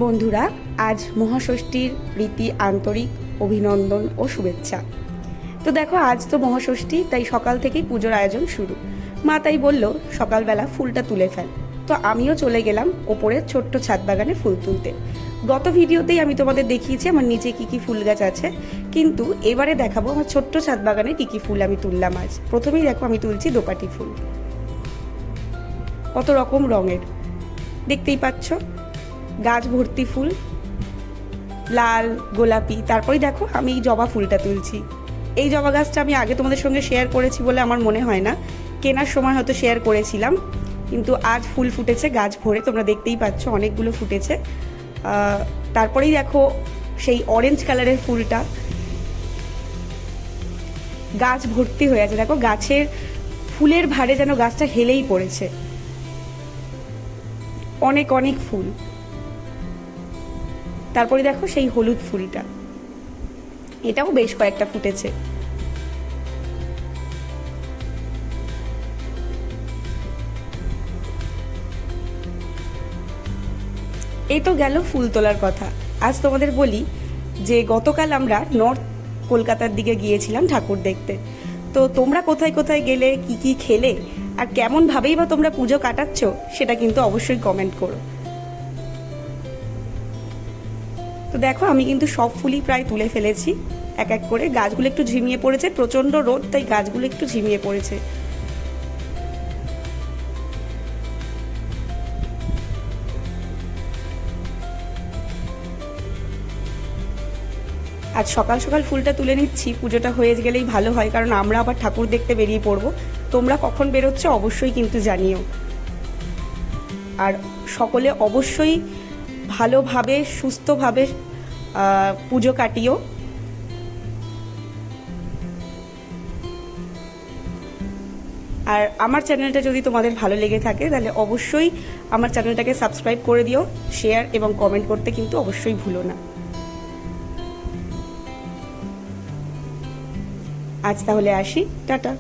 বন্ধুরা, আজ মহাষষ্ঠীর প্রীতি আন্তরিক অভিনন্দন ও শুভেচ্ছা। তো দেখো, আজ তো মহাষষ্ঠী, তাই সকাল থেকেই পুজোর আয়োজন শুরু। মা তাই বলল সকালবেলা ফুলটা তুলে ফেল। তো আমিও চলে গেলাম ওপরে ছোট্ট ছাদ বাগানে ফুল তুলতে। গত ভিডিওতেই আমি তোমাদের দেখিয়েছি আমার নিচে কি কি ফুল গাছ আছে, কিন্তু এবারে দেখাবো আমার ছোট্ট ছাদ বাগানে কি কি ফুল আমি তুললাম আজ। প্রথমেই দেখো, আমি তুলছি দোপাটি ফুল, কত রকম রঙের দেখতেই পাচ্ছ। গাছ ভর্তি ফুল, লাল, গোলাপি। তারপরে দেখো, আমি এই জবা ফুলটা তুলছি। এই জবা গাছটা আমি আগে তোমাদের সঙ্গে শেয়ার করেছি বলে আমার মনে হয় না, কেনার সময় হয়তো শেয়ার করেছিলাম, কিন্তু আজ ফুল ফুটেছে গাছ ভরে, তোমরা দেখতেই পাচ্ছ অনেকগুলো ফুটেছে। তারপরেই দেখো সেই অরেঞ্জ কালারের ফুলটা, গাছ ভর্তি হয়ে আছে। দেখো গাছের ফুলের ভারে যেন গাছটা হেলেই পড়েছে, অনেক অনেক ফুল। তারপরে দেখো সেই হলুদ ফুলটা, এটাও বেশ কয়েকটা ফুটেছে। এই তো গেল ফুল তোলার কথা। আজ তোমাদের বলি যে গতকাল আমরা নর্থ কলকাতার দিকে গিয়েছিলাম ঠাকুর দেখতে। তো তোমরা কোথায় কোথায় গেলে, কি কি খেলে, আর কেমন ভাবেই বা তোমরা পুজো কাটাচ্ছ, সেটা কিন্তু অবশ্যই কমেন্ট করো। তো দেখো, আমি কিন্তু সব ফুলই প্রায় তুলে ফেলেছি এক এক করে। গাছগুলো একটু ঝিমিয়ে পড়েছে, প্রচন্ড রোদ, তাই গাছগুলো একটু ঝিমিয়ে পড়েছে। আজ সকাল সকাল ফুলটা তুলে নিচ্ছি, পুজোটা হয়ে গেলেই ভালো হয়, কারণ আমরা আবার ঠাকুর দেখতে বেরিয়ে পড়বো। তোমরা কখন বেরোচ্ছ অবশ্যই কিন্তু জানিও। আর সকলে অবশ্যই ভালোভাবে সুস্থভাবে পুজো কাটিও। আর আমার চ্যানেলটা যদি তোমাদের ভালো লেগে থাকে তাহলে অবশ্যই আমার চ্যানেলটাকে সাবস্ক্রাইব করে দিও, শেয়ার এবং কমেন্ট করতে কিন্তু অবশ্যই ভুলো না। আজ তাহলে আসি, টাটা।